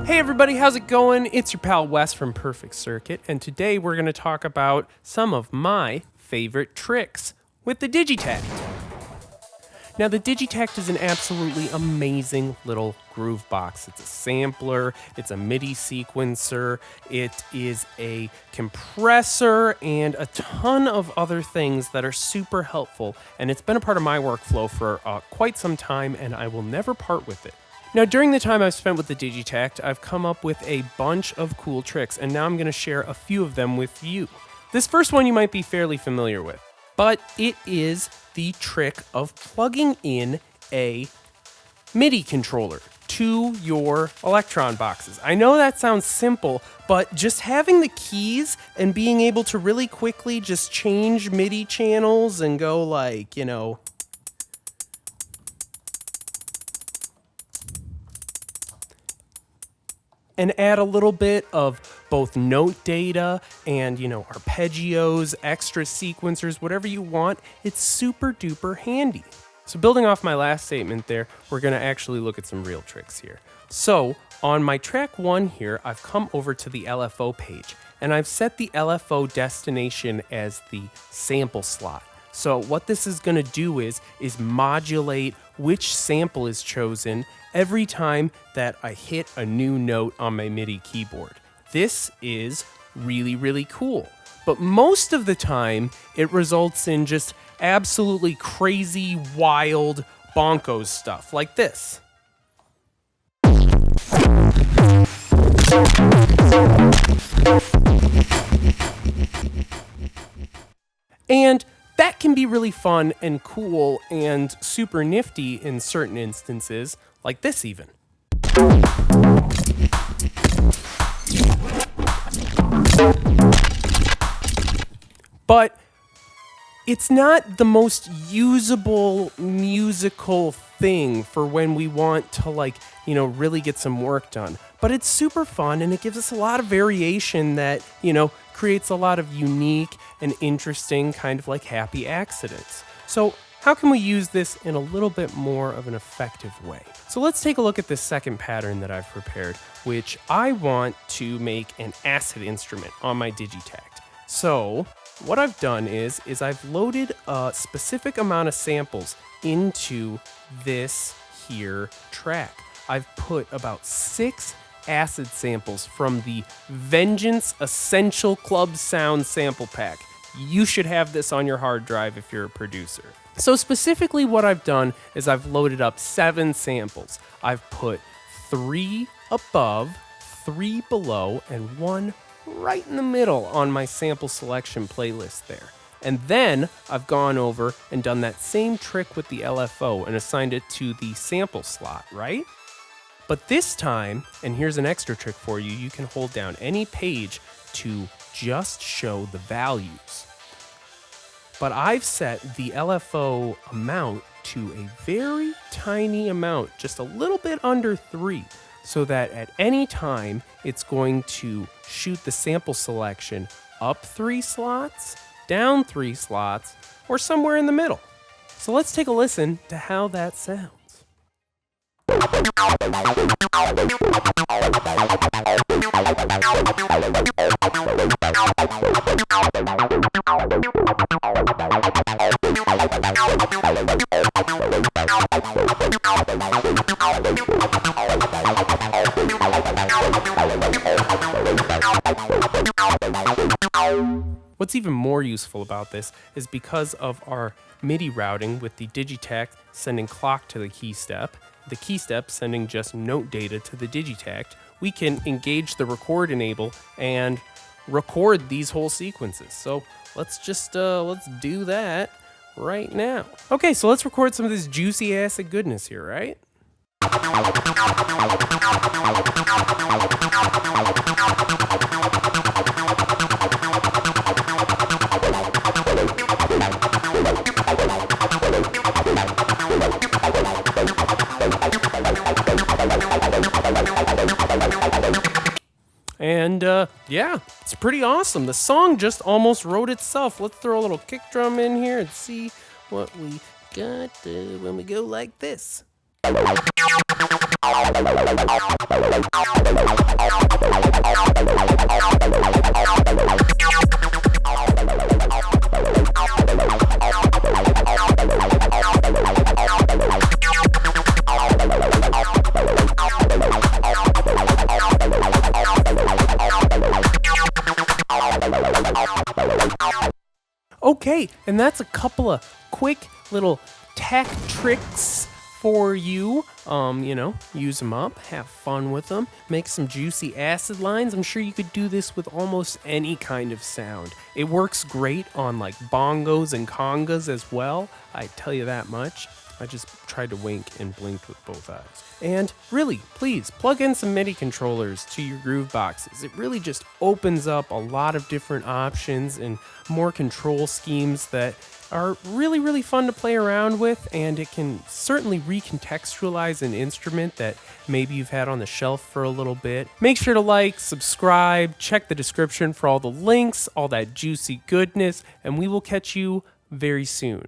Hey everybody, how's it going? It's your pal Wes from Perfect Circuit, and today we're going to talk about some of my favorite tricks with the Digitakt. Now the Digitakt is an absolutely amazing little groove box. It's a sampler, it's a MIDI sequencer, it is a compressor, and a ton of other things that are super helpful, and it's been a part of my workflow for quite some time, and I will never part with it. Now, during the time I've spent with the Digitakt, I've come up with a bunch of cool tricks, and now I'm going to share a few of them with you. This first one you might be fairly familiar with, but it is the trick of plugging in a MIDI controller to your Elektron boxes. I know that sounds simple, but just having the keys and being able to really quickly just change MIDI channels and go like, and add a little bit of both note data and, arpeggios, extra sequencers, whatever you want, it's super duper handy. So building off my last statement there, we're gonna actually look at some real tricks here. So on my track 1 here, I've come over to the LFO page and I've set the LFO destination as the sample slot. So what this is gonna do is modulate which sample is chosen every time that I hit a new note on my MIDI keyboard. This is really, really cool. But most of the time, it results in just absolutely crazy, wild, bonkos stuff like this. And that can be really fun and cool and super nifty in certain instances, like this even. But it's not the most usable musical thing for when we want to really get some work done. But it's super fun and it gives us a lot of variation that, creates a lot of unique and interesting kind of like happy accidents. So how can we use this in a little bit more of an effective way? So let's take a look at this second pattern that I've prepared, which I want to make an acid instrument on my Digitakt. So what I've done is I've loaded a specific amount of samples into this here track. I've put about 6 acid samples from the Vengeance Essential Club Sound sample pack. You should have this on your hard drive if you're a producer. So specifically what I've done is I've loaded up 7 samples. I've put 3 above, 3 below, and 1 right in the middle on my sample selection playlist there. And then I've gone over and done that same trick with the LFO and assigned it to the sample slot, right? But this time, and here's an extra trick for you, you can hold down any page to just show the values. But I've set the LFO amount to a very tiny amount, just a little bit under 3, so that at any time it's going to shoot the sample selection up 3 slots, down 3 slots, or somewhere in the middle. So let's take a listen to how that sounds. What's even more useful about this is because of our MIDI routing with the Digitakt sending clock to the Keystep, the Keystep sending just note data to the Digitakt, we can engage the record enable and record these whole sequences. So let's just let's do that right now. Okay, so let's record some of this juicy acid goodness here, right? And yeah, it's pretty awesome. The song just almost wrote itself. Let's throw a little kick drum in here and see what we got when we go like this. Okay, and that's a couple of quick little tech tricks for you. Use them up, have fun with them, make some juicy acid lines. I'm sure you could do this with almost any kind of sound. It works great on like bongos and congas as well. I tell you that much. I just tried to wink and blinked with both eyes. And really, please plug in some MIDI controllers to your grooveboxes. It really just opens up a lot of different options and more control schemes that are really, really fun to play around with, and it can certainly recontextualize an instrument that maybe you've had on the shelf for a little bit. Make sure to like, subscribe, check the description for all the links, all that juicy goodness, and we will catch you very soon.